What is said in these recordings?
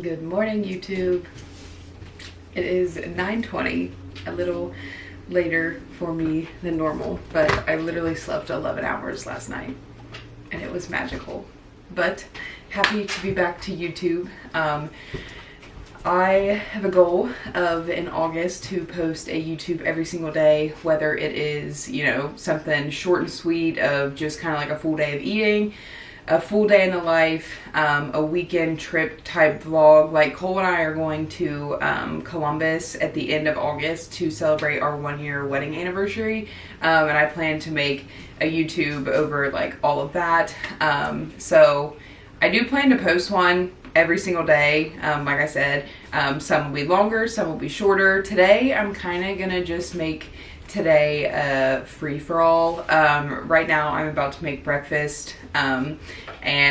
Good morning, YouTube. It is 9:20, a little later for me than normal, but I literally slept 11 hours last night and it was magical. But happy to be back to YouTube. I have a goal of in August to post a YouTube every single day, whether it is, something short and sweet of just kind of like a full day of eating, a full day in the life, a weekend trip type vlog. Like Cole and I are going to Columbus at the end of August to celebrate our 1-year wedding anniversary, and I plan to make a YouTube over like all of that. So I do plan to post one every single day. Like I said, some will be longer, some will be shorter. Today I'm kind of gonna just make today a free-for-all. Right now I'm about to make breakfast, and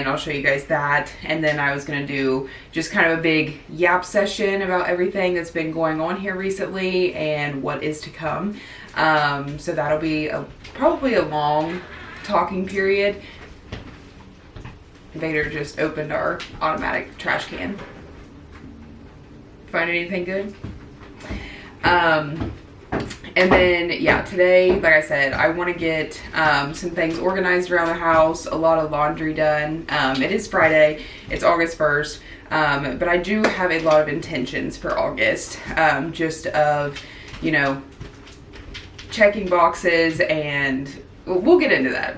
I'll show you guys that. And then I was gonna do just kind of a big yap session about everything that's been going on here recently and what is to come. So that'll be probably a long talking period. Vader just opened our automatic trash can. Find anything good? And then, yeah, today, like I said, I want to get some things organized around the house, a lot of laundry done. It is Friday, it's August 1st, but I do have a lot of intentions for August, just of, checking boxes, and we'll get into that.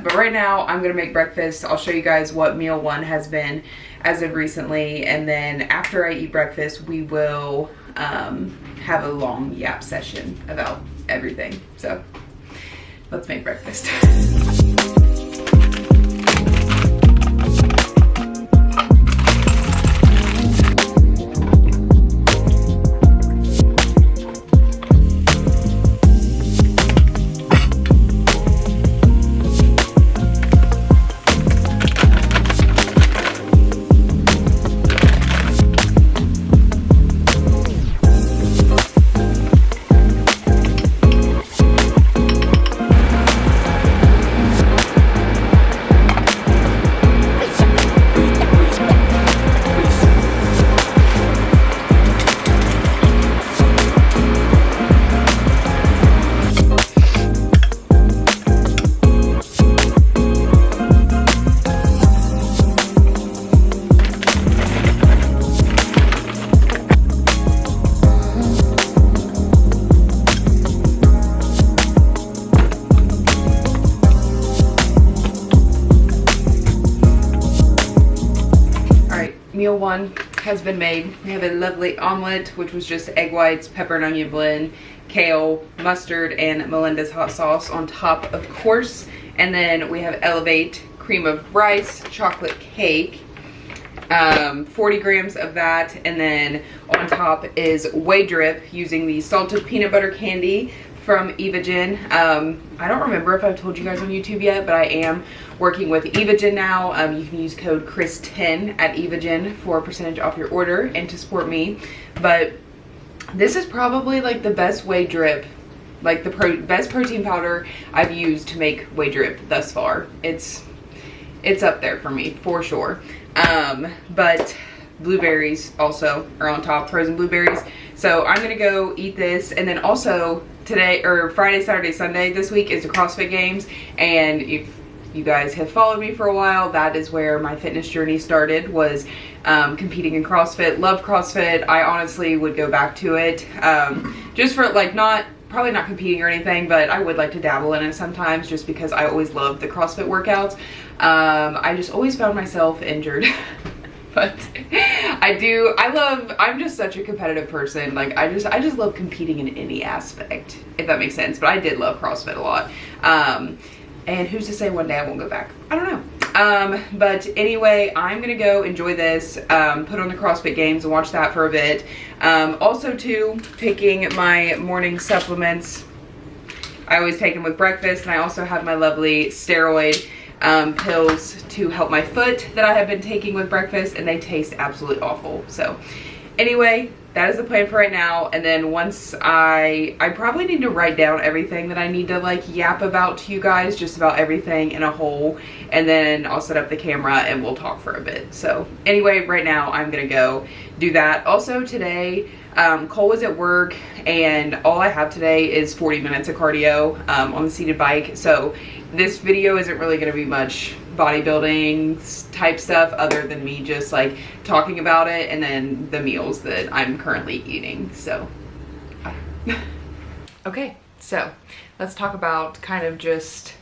But right now, I'm going to make breakfast. I'll show you guys what meal one has been as of recently, and then after I eat breakfast, we will have a long yap session about everything. So let's make breakfast. Meal one has been made. We have a lovely omelet, which was just egg whites, pepper and onion blend, kale, mustard, and Melinda's hot sauce on top, of course. And then we have Elevate cream of rice, chocolate cake, 40 grams of that. And then on top is Whey Drip using the salted peanut butter candy from Evagen. I don't remember if I've told you guys on YouTube yet, but I am working with Evagen now. You can use code Chris10 at Evagen for a percentage off your order and to support me. But this is probably like the best Whey Drip, like the best protein powder I've used to make Whey Drip thus far. It's up there for me for sure. But blueberries also are on top, frozen blueberries. So I'm gonna go eat this, and then also today, or Friday, Saturday, Sunday this week is the CrossFit Games, and if you guys have followed me for a while, that is where my fitness journey started, was competing in CrossFit. Loved CrossFit. I honestly would go back to it, just for like probably not competing or anything, but I would like to dabble in it sometimes just because I always loved the CrossFit workouts. I just always found myself injured. But I'm just such a competitive person. Like I just love competing in any aspect, if that makes sense. But I did love CrossFit a lot. And who's to say one day I won't go back? I don't know. But anyway, I'm gonna go enjoy this, put on the CrossFit Games and watch that for a bit. Also too, taking my morning supplements. I always take them with breakfast, and I also have my lovely steroid pills to help my foot that I have been taking with breakfast, and they taste absolutely awful. So anyway, that is the plan for right now. And then once I probably need to write down everything that I need to like yap about to you guys, just about everything in a whole, and then I'll set up the camera and we'll talk for a bit. So anyway, right now I'm gonna go do that. Also today, Cole was at work and all I have today is 40 minutes of cardio on the seated bike. So this video isn't really going to be much bodybuilding type stuff other than me just like talking about it and then the meals that I'm currently eating. So okay, so let's talk about kind of just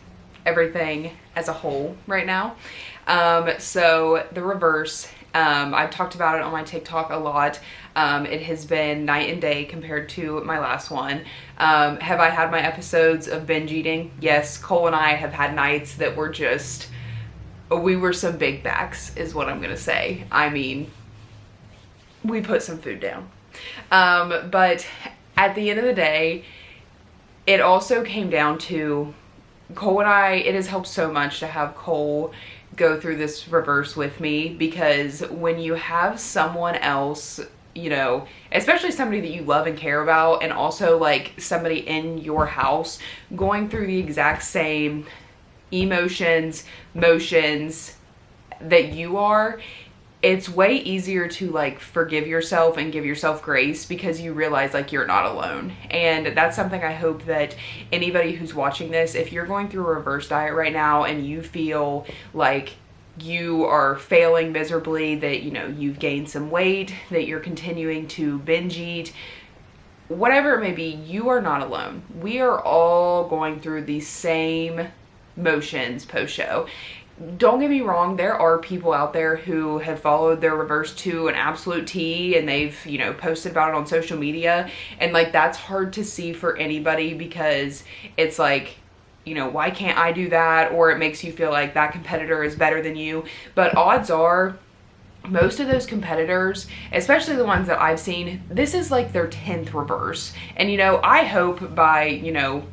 everything as a whole right now. So the reverse, I've talked about it on my TikTok a lot. It has been night and day compared to my last one. Have I had my episodes of binge eating? Yes, Cole and I have had nights that were just, we were some big backs is what I'm gonna say. I mean, we put some food down. But at the end of the day, it also came down to Cole and I, it has helped so much to have Cole go through this reverse with me, because when you have someone else, you know, especially somebody that you love and care about, and also like somebody in your house going through the exact same emotions, motions that you are, it's way easier to like forgive yourself and give yourself grace because you realize like you're not alone. And that's something I hope that anybody who's watching this, if you're going through a reverse diet right now and you feel like you are failing miserably, that you know you've gained some weight, that you're continuing to binge eat, whatever it may be, you are not alone. We are all going through the same motions post-show. Don't get me wrong, there are people out there who have followed their reverse to an absolute T and they've, you know, posted about it on social media, and like that's hard to see for anybody because it's like, you know, why can't I do that? Or it makes you feel like that competitor is better than you. But odds are most of those competitors, especially the ones that I've seen, this is like their 10th reverse. And, you know, I hope by, you know,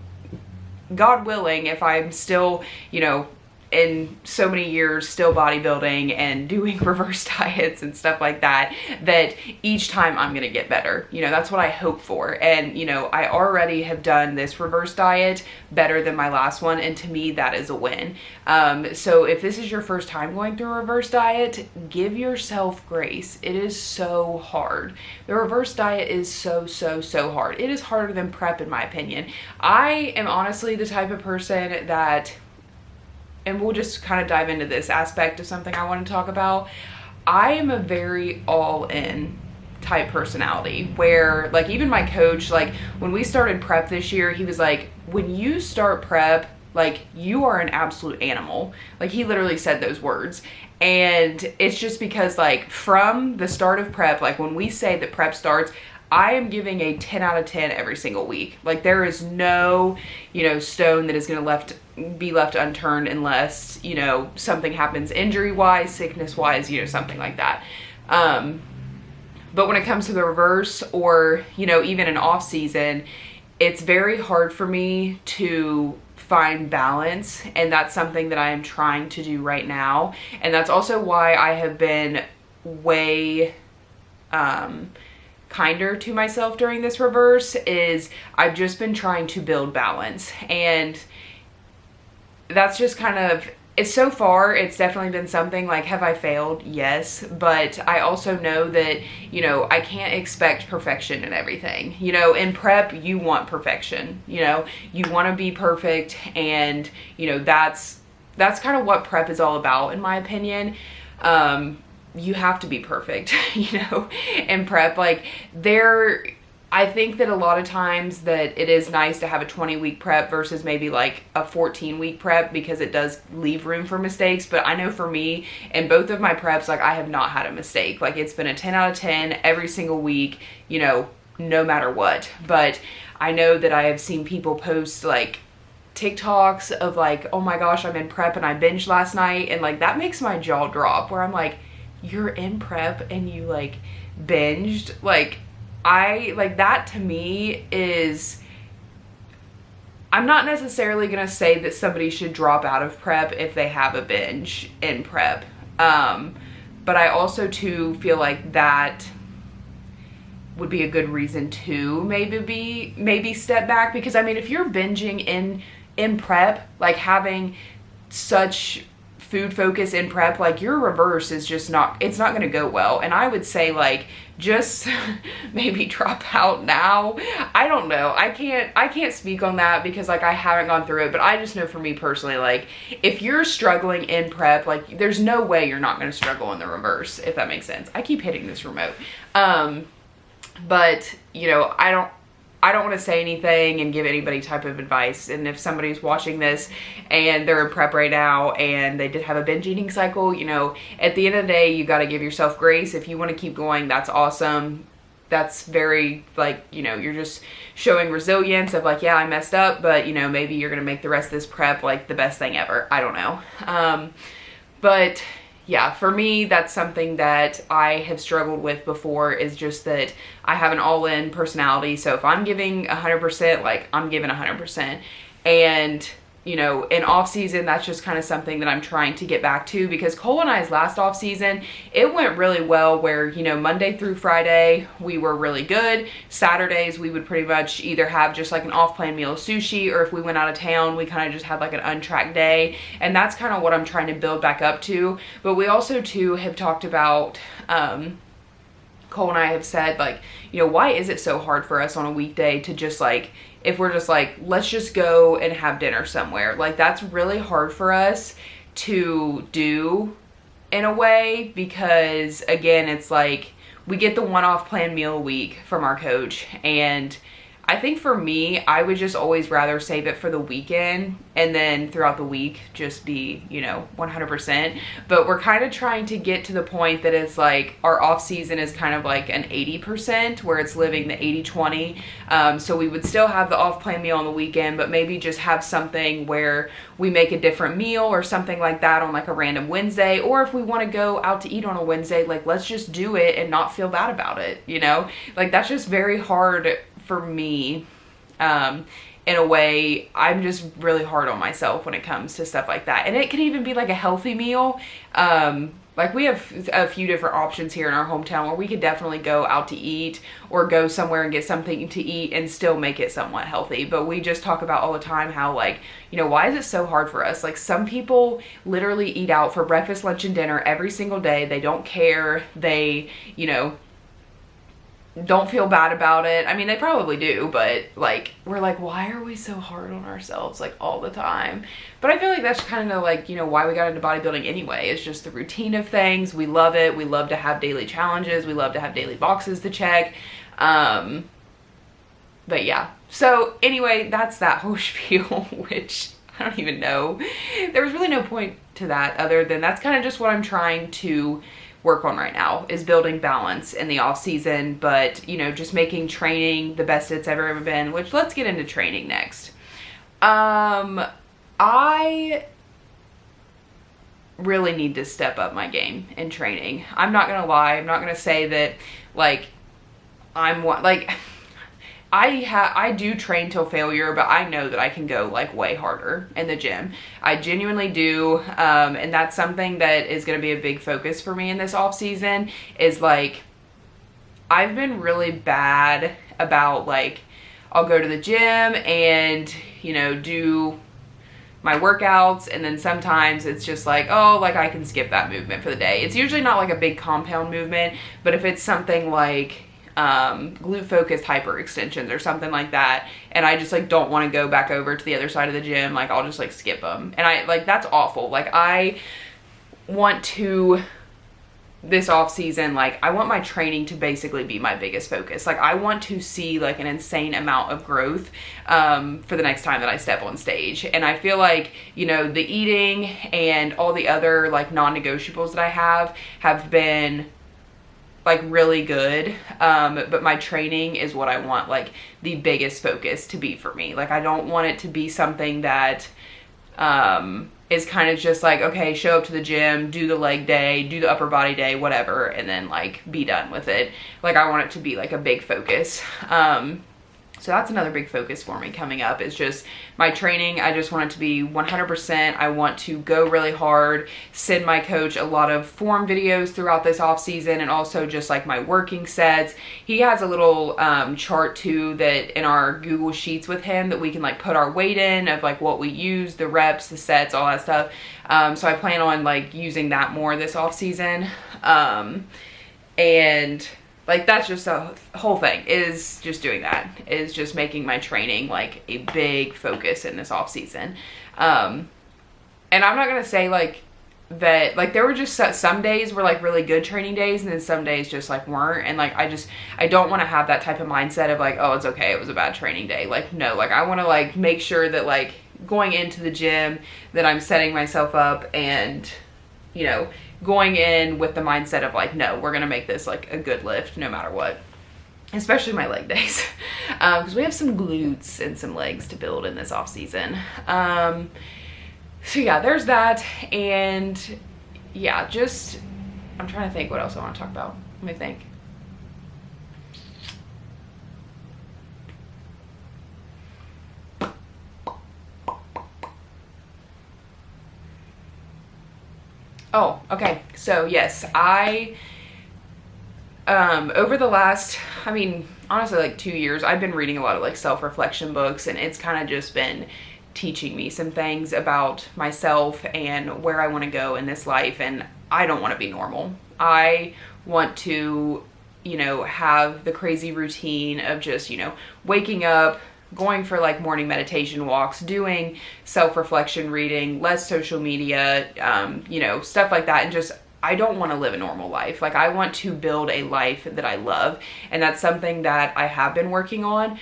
God willing, if I'm still, you know, in so many years still bodybuilding and doing reverse diets and stuff like that, that each time I'm gonna get better. You know, that's what I hope for. And, you know, I already have done this reverse diet better than my last one, and to me that is a win. So if this is your first time going through a reverse diet, give yourself grace. It is so hard. The reverse diet is so hard. It is harder than prep in my opinion. I am honestly the type of person that, and we'll just kind of dive into this aspect of something I want to talk about. I am a very all-in type personality where, like, even my coach, like, when we started prep this year, he was like, when you start prep, like, you are an absolute animal. Like, he literally said those words. And it's just because, like, from the start of prep, like, when we say that prep starts, I am giving a 10 out of 10 every single week. Like, there is no, you know, stone that is going to be left unturned unless, you know, something happens injury-wise, sickness-wise, you know, something like that. But when it comes to the reverse, or, you know, even an off season, it's very hard for me to find balance, and that's something that I am trying to do right now. And that's also why I have been way kinder to myself during this reverse, is I've just been trying to build balance. And that's just kind of, it's so far, it's definitely been something. Like, have I failed? Yes. But I also know that, you know, I can't expect perfection in everything. You know, in prep, you want perfection. You know, you want to be perfect. And, you know, that's kind of what prep is all about, in my opinion. You have to be perfect, you know, in prep. Like, I think that a lot of times that it is nice to have a 20-week prep versus maybe like a 14-week prep, because it does leave room for mistakes. But I know for me, in both of my preps, like, I have not had a mistake. Like, it's been a 10 out of 10 every single week, you know, no matter what. But I know that I have seen people post like TikToks of like, oh my gosh, I'm in prep and I binged last night. And like, that makes my jaw drop, where I'm like, you're in prep and you like binged. Like, that to me is, I'm not necessarily gonna say that somebody should drop out of prep if they have a binge in prep, but I also too feel like that would be a good reason to maybe step back. Because I mean, if you're binging in prep, like having such food focus in prep, like your reverse is just not, it's not going to go well. And I would say like just maybe drop out now. I don't know. I can't speak on that because like I haven't gone through it, but I just know for me personally, like if you're struggling in prep, like there's no way you're not going to struggle in the reverse, if that makes sense. I keep hitting this remote. But you know, I don't want to say anything and give anybody type of advice. And if somebody's watching this and they're in prep right now and they did have a binge eating cycle, you know, at the end of the day, you got to give yourself grace. If you want to keep going, that's awesome. That's very, like, you know, you're just showing resilience of like, yeah, I messed up, but you know, maybe you're going to make the rest of this prep like the best thing ever. I don't know. But yeah, for me, that's something that I have struggled with before, is just that I have an all-in personality. So if I'm giving 100%, like I'm giving 100%. And, you know, in off season, that's just kind of something that I'm trying to get back to, because Cole and I's last off season, it went really well where, you know, Monday through Friday, we were really good. Saturdays, we would pretty much either have just like an off-plan meal of sushi, or if we went out of town, we kind of just had like an untracked day. And that's kind of what I'm trying to build back up to. But we also too have talked about, Cole and I have said like, you know, why is it so hard for us on a weekday to just like, if we're just like, let's just go and have dinner somewhere. Like that's really hard for us to do in a way, because again, it's like we get the one-off planned meal a week from our coach. And I think for me, I would just always rather save it for the weekend and then throughout the week just be, you know, 100%. But we're kind of trying to get to the point that it's like our off season is kind of like an 80%, where it's living the 80-20. So we would still have the off plan meal on the weekend, but maybe just have something where we make a different meal or something like that on like a random Wednesday. Or if we want to go out to eat on a Wednesday, like let's just do it and not feel bad about it, you know? Like that's just very hard for me. In a way, I'm just really hard on myself when it comes to stuff like that. And it can even be like a healthy meal. Like we have a few different options here in our hometown where we could definitely go out to eat or go somewhere and get something to eat and still make it somewhat healthy. But we just talk about all the time how, like, you know, why is it so hard for us? Like some people literally eat out for breakfast, lunch, and dinner every single day. They don't care. They, you know, don't feel bad about it. I mean, they probably do, but like, we're like, why are we so hard on ourselves like all the time? But I feel like that's kind of like, you know, why we got into bodybuilding anyway. It's just the routine of things. We love it. We love to have daily challenges. We love to have daily boxes to check. But yeah. So anyway, that's that whole spiel, which I don't even know. There was really no point to that other than that's kind of just what I'm trying to work on right now, is building balance in the off season, but you know, just making training the best it's ever been, which let's get into training next. I really need to step up my game in training. I'm not gonna lie. I'm not gonna say that like I do train till failure, but I know that I can go like way harder in the gym. I genuinely do. And that's something that is going to be a big focus for me in this off season, is like, I've been really bad about like, I'll go to the gym and, you know, do my workouts, and then sometimes it's just like, oh, like I can skip that movement for the day. It's usually not like a big compound movement, but if it's something like glute focused hyper extensions or something like that, and I just like don't want to go back over to the other side of the gym, like I'll just like skip them. And I like, that's awful. Like I want to, this off season, like I want my training to basically be my biggest focus. Like I want to see like an insane amount of growth for the next time that I step on stage. And I feel like, you know, the eating and all the other like non-negotiables that I have been like really good, but my training is what I want like the biggest focus to be for me. Like I don't want it to be something that is kind of just like, okay, show up to the gym, do the leg day, do the upper body day, whatever, and then like be done with it. Like I want it to be like a big focus. So So that's another big focus for me coming up, is just my training. I just want it to be 100%. I want to go really hard, send my coach a lot of form videos throughout this off season, and also just like my working sets. He has a little chart too that in our Google Sheets with him that we can like put our weight in of like what we use, the reps, the sets, all that stuff. So I plan on like using that more this off season. And like, that's just the whole thing, is just doing that, is just making my training like a big focus in this off season. And I'm not going to say like that, like there were just some days were like really good training days, and then some days just like weren't. And like, I don't want to have that type of mindset of like, oh, it's okay, it was a bad training day. Like, no, like I want to like make sure that like going into the gym that I'm setting myself up and, you know, going in with the mindset of like, no, we're gonna make this like a good lift no matter what, especially my leg days, because we have some glutes and some legs to build in this off season. So yeah, there's that. And yeah, just I'm trying to think what else I want to talk about. Let me think. Oh, okay. So yes, over the last, I mean, honestly, like 2 years, I've been reading a lot of like self-reflection books, and it's kind of just been teaching me some things about myself and where I want to go in this life. And I don't want to be normal. I want to, you know, have the crazy routine of just, you know, waking up, going for like morning meditation walks, doing self-reflection reading, less social media, you know, stuff like that. And just, I don't want to live a normal life. Like, I want to build a life that I love. And that's something that I have been working on.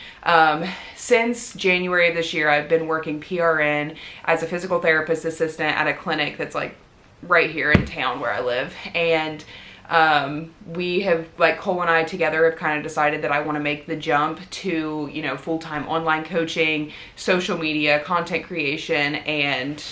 Since January of this year, I've been working PRN as a physical therapist assistant at a clinic that's like right here in town where I live. And we have, like, Cole and I together have kind of decided that I want to make the jump to, you know, full-time online coaching, social media, content creation, and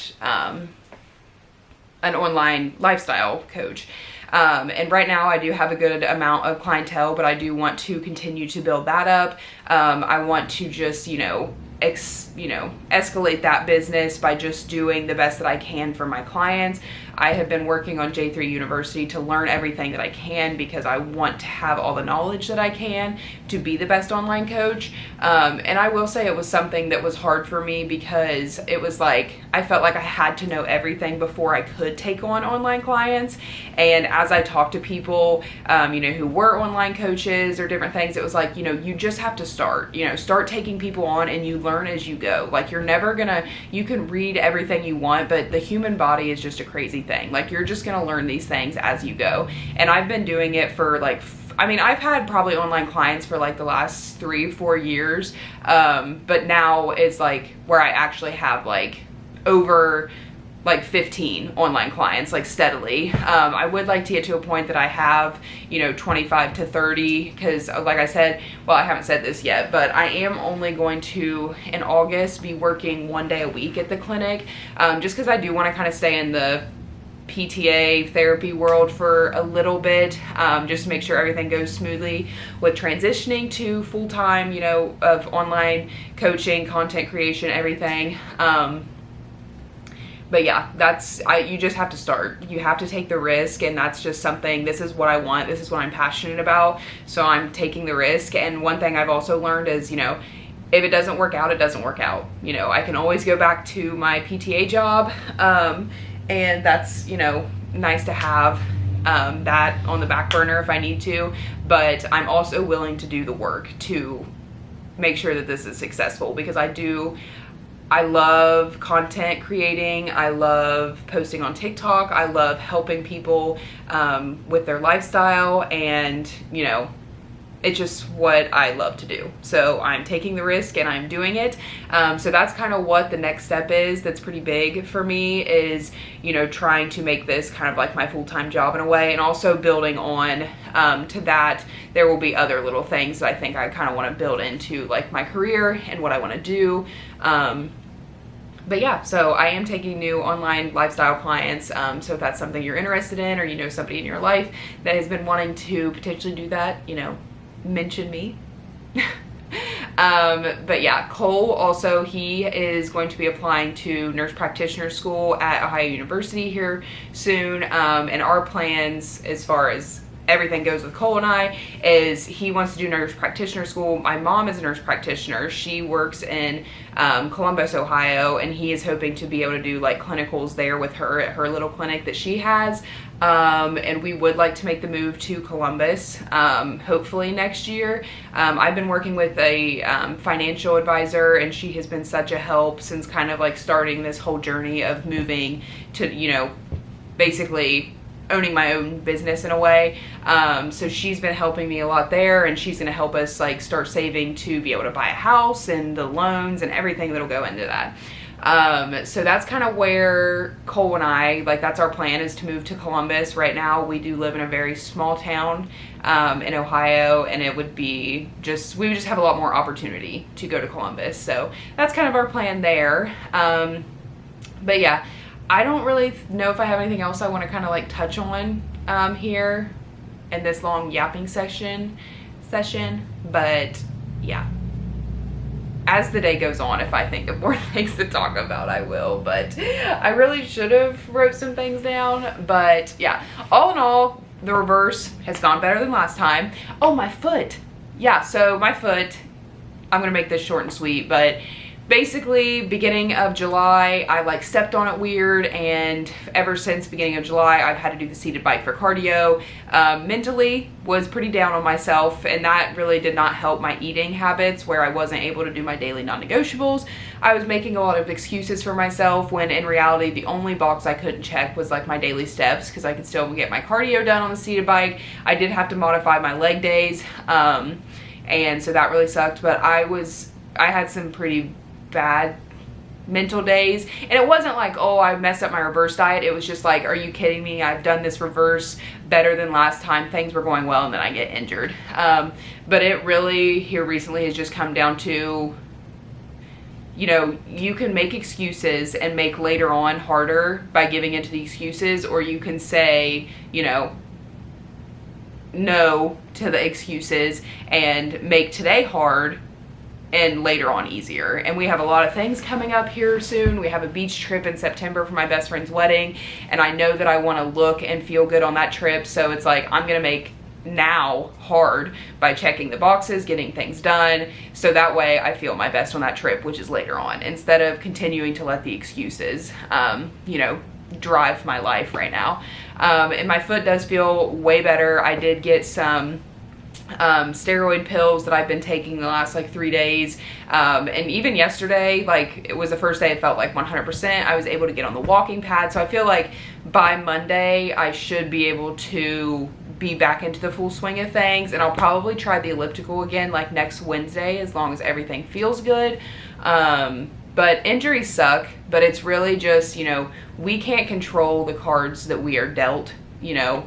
an online lifestyle coach. And right now I do have a good amount of clientele, but I do want to continue to build that up. I want to just, you know, escalate that business by just doing the best that I can for my clients. I have been working on J3 University to learn everything that I can, because I want to have all the knowledge that I can to be the best online coach. And I will say it was something that was hard for me, because it was like, I felt like I had to know everything before I could take on online clients. And as I talked to people, you know, who were online coaches or different things, it was like, you know, you just have to start taking people on, and you learn as you go. Like, you're never gonna, you can read everything you want, but the human body is just a crazy thing. Like, you're just gonna learn these things as you go. And I've been doing it for like, I mean, I've had probably online clients for like the last 3-4 years. But now it's like where I actually have like over like 15 online clients, like steadily. I would like to get to a point that I have, you know, 25 to 30, because like I said, well, I haven't said this yet, but I am only going to, in August, be working 1 day a week at the clinic, just because I do want to kind of stay in the PTA therapy world for a little bit, just to make sure everything goes smoothly with transitioning to full-time, you know, of online coaching, content creation, everything. But yeah, you just have to start. You have to take the risk, and that's just something, this is what I want, this is what I'm passionate about, so I'm taking the risk. And one thing I've also learned is, you know, if it doesn't work out, it doesn't work out. You know, I can always go back to my PTA job, and that's, you know, nice to have that on the back burner if I need to, but I'm also willing to do the work to make sure that this is successful, because I love content creating. I love posting on TikTok. I love helping people with their lifestyle, and, you know, it's just what I love to do. So I'm taking the risk and I'm doing it. So that's kind of what the next step is. That's pretty big for me, is, you know, trying to make this kind of like my full-time job in a way, and also building on to that. There will be other little things that I think I kind of want to build into like my career and what I want to do. But yeah, so I am taking new online lifestyle clients. So if that's something you're interested in, or you know somebody in your life that has been wanting to potentially do that, you know, mention me. But yeah, Cole also, he is going to be applying to nurse practitioner school at Ohio University here soon. And our plans as far as everything goes with Cole and I is he wants to do nurse practitioner school. My mom is a nurse practitioner. She works in Columbus, Ohio, and he is hoping to be able to do like clinicals there with her at her little clinic that she has. And we would like to make the move to Columbus, hopefully next year. I've been working with a financial advisor, and she has been such a help since kind of like starting this whole journey of moving to, you know, basically owning my own business in a way. So she's been helping me a lot there, and she's going to help us like start saving to be able to buy a house and the loans and everything that'll go into that. So that's kind of where Cole and I, like, that's our plan, is to move to Columbus. Right now we do live in a very small town in Ohio, and it would be just, we would just have a lot more opportunity to go to Columbus. So that's kind of our plan there. But yeah, I don't really know if I have anything else I want to kind of like touch on here in this long yapping session, but yeah, as the day goes on, if I think of more things to talk about, I will. But I really should have wrote some things down. But yeah, all in all, the reverse has gone better than last time. Oh, my foot. Yeah, so my foot, I'm gonna make this short and sweet, but basically beginning of July, I like stepped on it weird, and ever since beginning of July, I've had to do the seated bike for cardio. Mentally was pretty down on myself, and that really did not help my eating habits, where I wasn't able to do my daily non-negotiables. I was making a lot of excuses for myself, when in reality the only box I couldn't check was like my daily steps, because I could still get my cardio done on the seated bike. I did have to modify my leg days, and so that really sucked. But I had some pretty bad mental days, and it wasn't like, oh, I messed up my reverse diet. It was just like, are you kidding me? I've done this reverse better than last time. Things were going well, and then I get injured. But it really here recently has just come down to, you know, you can make excuses and make later on harder by giving into the excuses, or you can say, you know, no to the excuses and make today hard and later on easier. And we have a lot of things coming up here soon. We have a beach trip in September for my best friend's wedding, and I know that I want to look and feel good on that trip. So it's like, I'm gonna make now hard by checking the boxes, getting things done, so that way I feel my best on that trip, which is later on, instead of continuing to let the excuses you know, drive my life right now. And my foot does feel way better. I did get some steroid pills that I've been taking the last like 3 days, and even yesterday, like, it was the first day it felt like 100%. I was able to get on the walking pad, so I feel like by Monday I should be able to be back into the full swing of things, and I'll probably try the elliptical again like next Wednesday, as long as everything feels good. But injuries suck, but it's really just, you know, we can't control the cards that we are dealt, you know.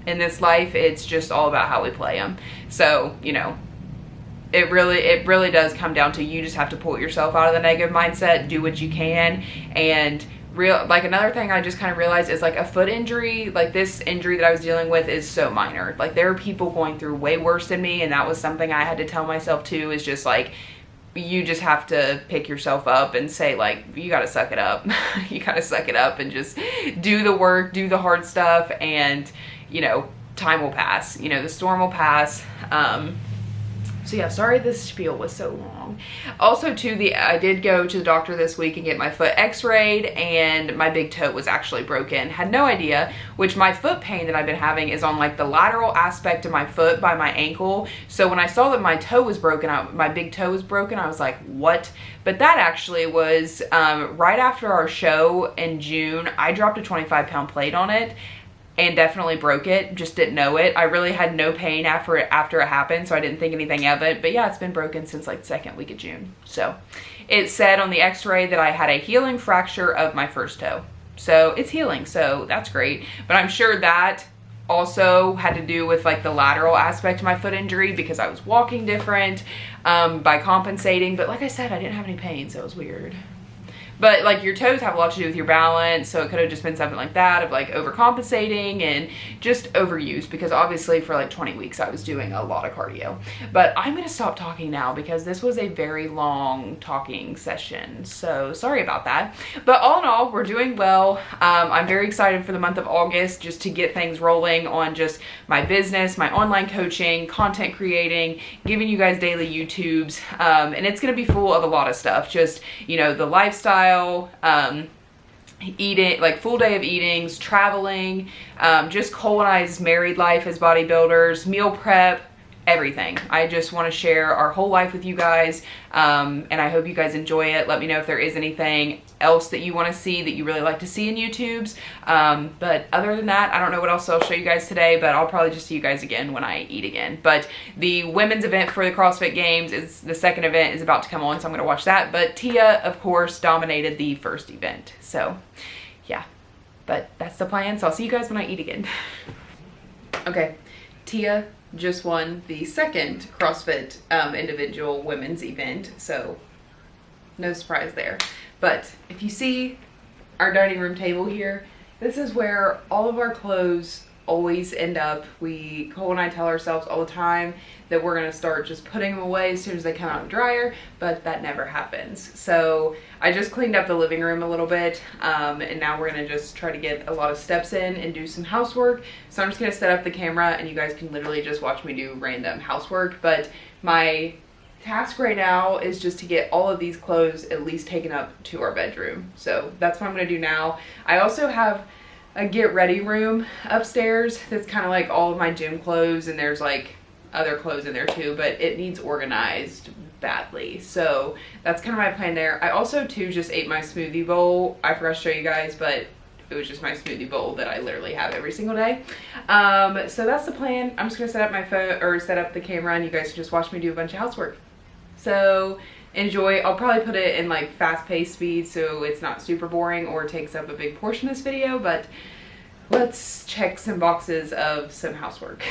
In this life, it's just all about how we play them. So, you know, it really does come down to, you just have to pull yourself out of the negative mindset, do what you can. And like, another thing I just kind of realized is, like, a foot injury, like this injury that I was dealing with, is so minor. Like, there are people going through way worse than me, and that was something I had to tell myself too, is just like, you just have to pick yourself up and say, like, you gotta suck it up. You gotta suck it up and just do the work, do the hard stuff, and, you know, time will pass. You know, the storm will pass. So yeah, sorry this spiel was so long. Also too, I did go to the doctor this week and get my foot x-rayed, and my big toe was actually broken. Had no idea, which my foot pain that I've been having is on like the lateral aspect of my foot by my ankle. So when I saw that my toe was broken, my big toe was broken, I was like, what? But that actually was right after our show in June. I dropped a 25-pound plate on it and definitely broke it, just didn't know it. I really had no pain after it happened, so I didn't think anything of it. But yeah, it's been broken since like the second week of June. So it said on the x-ray that I had a healing fracture of my first toe. So it's healing, so that's great. But I'm sure that also had to do with like the lateral aspect of my foot injury, because I was walking different by compensating. But like I said, I didn't have any pain, so it was weird. But like your toes have a lot to do with your balance, so it could have just been something like that, of like overcompensating and just overuse, because obviously for like 20 weeks I was doing a lot of cardio. But I'm gonna stop talking now because this was a very long talking session, so sorry about that. But all in all, we're doing well. I'm very excited for the month of August, just to get things rolling on just my business, my online coaching, content creating, giving you guys daily YouTubes, and it's gonna be full of a lot of stuff. Just, you know, the lifestyle, eating, like full day of eatings, traveling, just Cole and I's married life as bodybuilders, meal prep, everything. I just want to share our whole life with you guys, and I hope you guys enjoy it. Let me know if there is anything else that you want to see, that you really like to see in YouTubes. But other than that, I don't know what else I'll show you guys today, but I'll probably just see you guys again when I eat again. But the women's event for the CrossFit Games, is the second event is about to come on, so I'm going to watch that. But Tia, of course, dominated the first event. So yeah, but that's the plan. So I'll see you guys when I eat again. Okay, Tia just won the second CrossFit individual women's event, so no surprise there. But if you see our dining room table here, this is where all of our clothes always end up. Cole and I tell ourselves all the time that we're gonna start just putting them away as soon as they come out of the dryer, but that never happens. So I just cleaned up the living room a little bit, and now we're gonna just try to get a lot of steps in and do some housework. So I'm just gonna set up the camera and you guys can literally just watch me do random housework. But my task right now is just to get all of these clothes at least taken up to our bedroom. So that's what I'm gonna do now. I also have a get ready room upstairs that's kind of like all of my gym clothes, and there's like other clothes in there too, but it needs organized badly. So that's kind of my plan there. I also too just ate my smoothie bowl. I forgot to show you guys, but it was just my smoothie bowl that I literally have every single day. So that's the plan. I'm just gonna set up my phone, or set up the camera, and you guys can just watch me do a bunch of housework. So enjoy. I'll probably put it in like fast-paced speed so it's not super boring or takes up a big portion of this video, but let's check some boxes of some housework.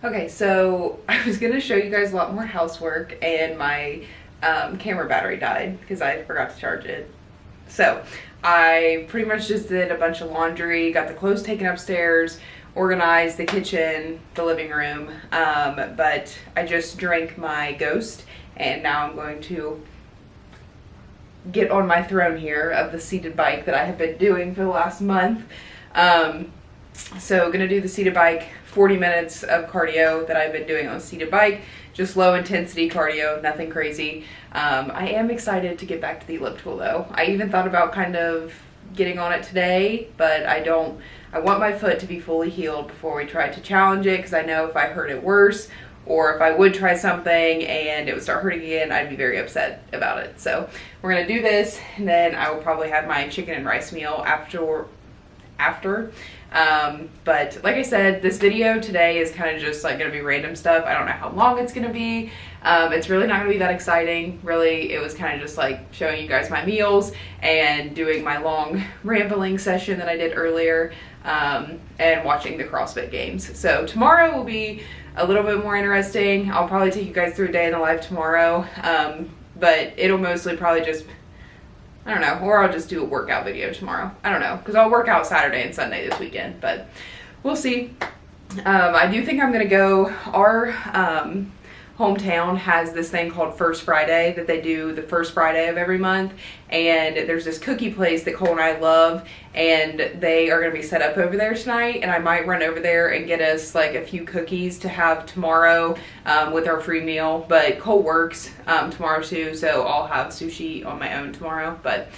Okay, so I was gonna show you guys a lot more housework, and my camera battery died because I forgot to charge it. So I pretty much just did a bunch of laundry, got the clothes taken upstairs, organized the kitchen, the living room, but I just drank my Ghost, and now I'm going to get on my throne here of the seated bike that I have been doing for the last month. So gonna do the seated bike, 40 minutes of cardio that I've been doing on the seated bike, just low intensity cardio, nothing crazy. I am excited to get back to the elliptical though. I even thought about kind of getting on it today, but I want my foot to be fully healed before we try to challenge it, because I know if I hurt it worse, or if I would try something and it would start hurting again, I'd be very upset about it. So we're gonna do this, and then I will probably have my chicken and rice meal after. But like I said, this video today is kind of just like gonna be random stuff. I don't know how long it's gonna be. It's really not gonna be that exciting. Really, it was kind of just like showing you guys my meals and doing my long rambling session that I did earlier, and watching the CrossFit games. So tomorrow will be a little bit more interesting. I'll probably take you guys through a day in the life tomorrow, but it'll mostly probably just, I don't know, or I'll just do a workout video tomorrow. I don't know, because I'll work out Saturday and Sunday this weekend, but we'll see. I do think I'm gonna go, our hometown has this thing called First Friday that they do the first Friday of every month, and there's this cookie place that Cole and I love, and they are gonna be set up over there tonight, and I might run over there and get us like a few cookies to have tomorrow with our free meal. But Cole works tomorrow too, so I'll have sushi on my own tomorrow. But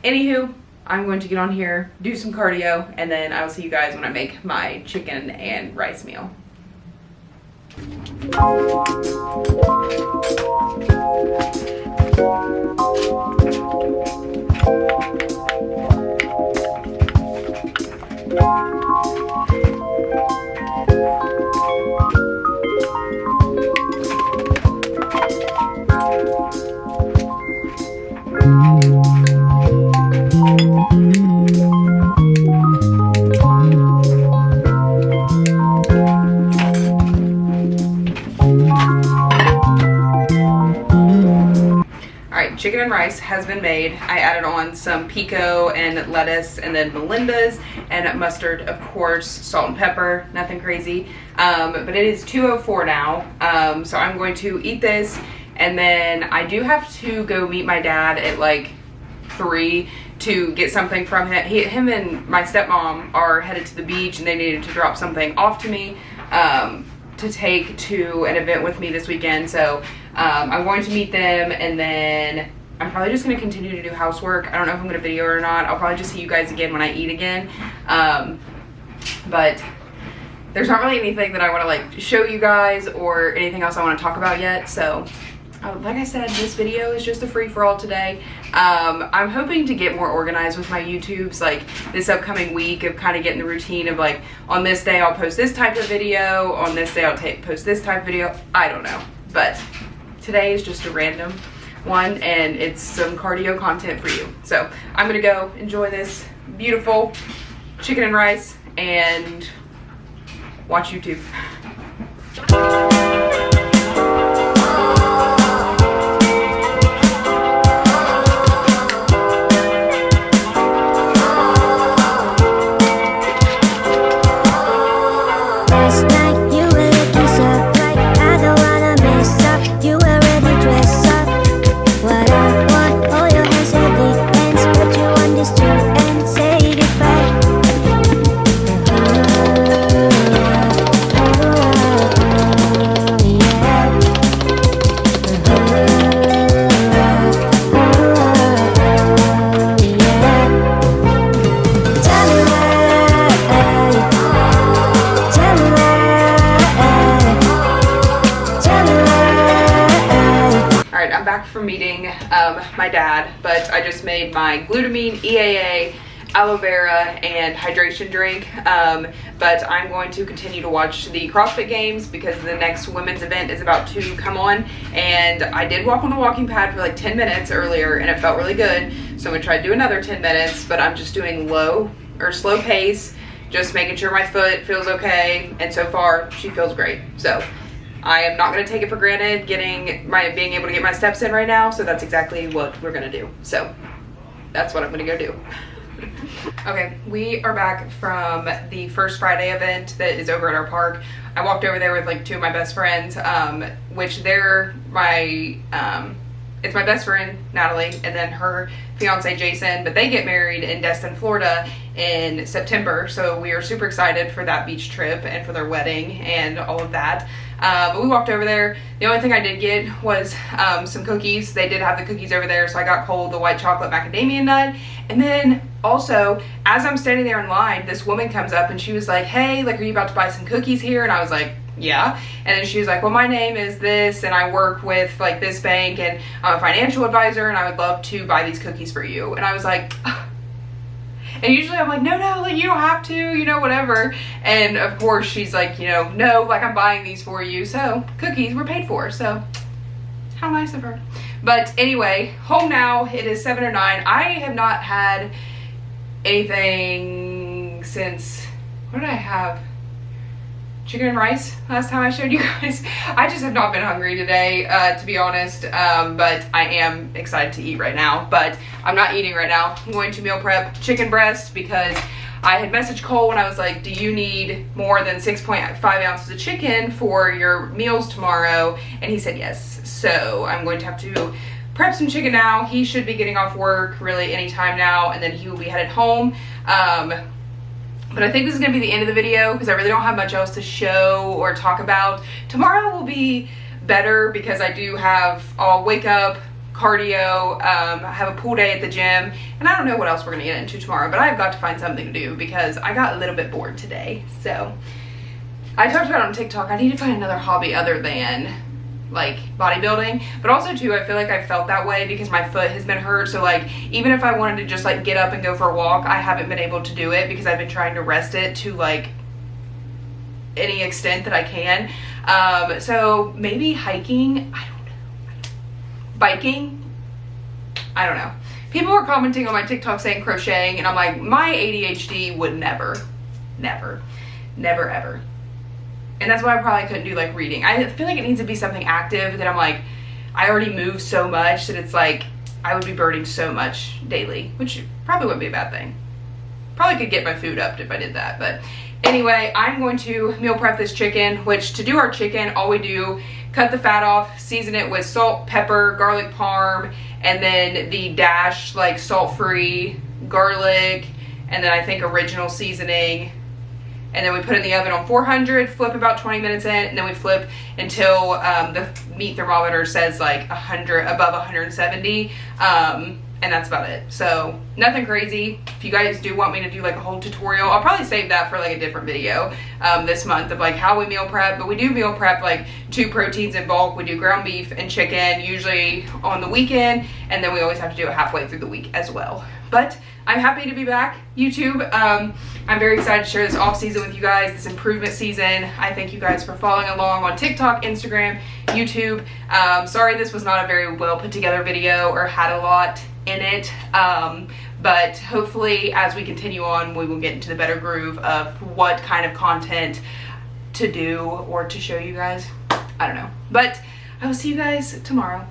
anywho, I'm going to get on here, do some cardio, and then I'll see you guys when I make my chicken and rice meal. Chicken and rice has been made. I added on some pico and lettuce, and then Melinda's and mustard, of course, salt and pepper, nothing crazy. But it is 2:04 now, so I'm going to eat this, and then I do have to go meet my dad at like 3 to get something from him. Him and my stepmom are headed to the beach, and they needed to drop something off to me to take to an event with me this weekend. So I'm going to meet them, and then I'm probably just going to continue to do housework. I don't know if I'm going to video or not. I'll probably just see you guys again when I eat again. But there's not really anything that I want to like show you guys or anything else I want to talk about yet. So like I said, this video is just a free-for-all today. I'm hoping to get more organized with my YouTubes like this upcoming week, of kind of getting the routine of like, on this day I'll post this type of video, on this day I'll post this type of video. I don't know, but today is just a random one, and it's some cardio content for you. So I'm gonna go enjoy this beautiful chicken and rice and watch YouTube. From meeting my dad, but I just made my glutamine, EAA, aloe vera, and hydration drink. But I'm going to continue to watch the CrossFit games because the next women's event is about to come on, and I did walk on the walking pad for like 10 minutes earlier, and it felt really good. So I'm gonna try to do another 10 minutes, but I'm just doing slow pace, just making sure my foot feels okay, and so far she feels great. So I am not going to take it for granted being able to get my steps in right now, so that's exactly what we're going to do. So that's what I'm going to go do. Okay, we are back from the First Friday event that is over at our park. I walked over there with like 2 of my best friends, which it's my best friend, Natalie, and then her fiance, Jason, but they get married in Destin, Florida in September, so we are super excited for that beach trip and for their wedding and all of that. But we walked over there. The only thing I did get was some cookies. They did have the cookies over there, so I got Cole the white chocolate macadamia nut. And then also, as I'm standing there in line, this woman comes up and she was like, hey, like, are you about to buy some cookies here? And I was like, yeah. And then she was like, well, my name is this, and I work with like this bank, and I'm a financial advisor, and I would love to buy these cookies for you. And I was like, ugh. And usually I'm like, no, like, you don't have to, you know, whatever. And of course she's like, you know, no, like, I'm buying these for you. So cookies were paid for. So How nice of her. But anyway, home now. It is 7:09. I have not had anything since, what did I have? Chicken and rice last time I showed you guys. I just have not been hungry today, to be honest, but I am excited to eat right now, but I'm not eating right now. I'm going to meal prep chicken breast because I had messaged Cole when I was like, do you need more than 6.5 ounces of chicken for your meals tomorrow? And he said yes. So I'm going to have to prep some chicken now. He should be getting off work really anytime now, and then he will be headed home. But I think this is going to be the end of the video because I really don't have much else to show or talk about. Tomorrow will be better because I'll wake up, cardio, have a pool day at the gym, and I don't know what else we're going to get into tomorrow, but I've got to find something to do because I got a little bit bored today. So I talked about it on TikTok, I need to find another hobby other than like bodybuilding, but also too I feel like I felt that way because my foot has been hurt. So like even if I wanted to just like get up and go for a walk, I haven't been able to do it because I've been trying to rest it to like any extent that I can. So maybe hiking, I don't know, biking, I don't know. People were commenting on my TikTok saying crocheting, and I'm like, my ADHD would never ever. And that's why I probably couldn't do like reading. I feel like it needs to be something active that I'm like, I already move so much that it's like, I would be burning so much daily, which probably wouldn't be a bad thing. Probably could get my food up if I did that. But anyway, I'm going to meal prep this chicken, which to do our chicken, all we do, cut the fat off, season it with salt, pepper, garlic parm, and then the dash like salt-free garlic, and then I think original seasoning. And then we put it in the oven on 400, flip about 20 minutes in, and then we flip until the meat thermometer says like 100, above 170, and that's about it. So nothing crazy. If you guys do want me to do like a whole tutorial, I'll probably save that for like a different video this month of like how we meal prep. But we do meal prep like 2 proteins in bulk. We do ground beef and chicken usually on the weekend, and then we always have to do it halfway through the week as well. But I'm happy to be back, YouTube. I'm very excited to share this off season with you guys, this improvement season. I thank you guys for following along on TikTok, Instagram, YouTube. Sorry this was not a very well put together video or had a lot in it. But hopefully as we continue on, we will get into the better groove of what kind of content to do or to show you guys. I don't know. But I will see you guys tomorrow.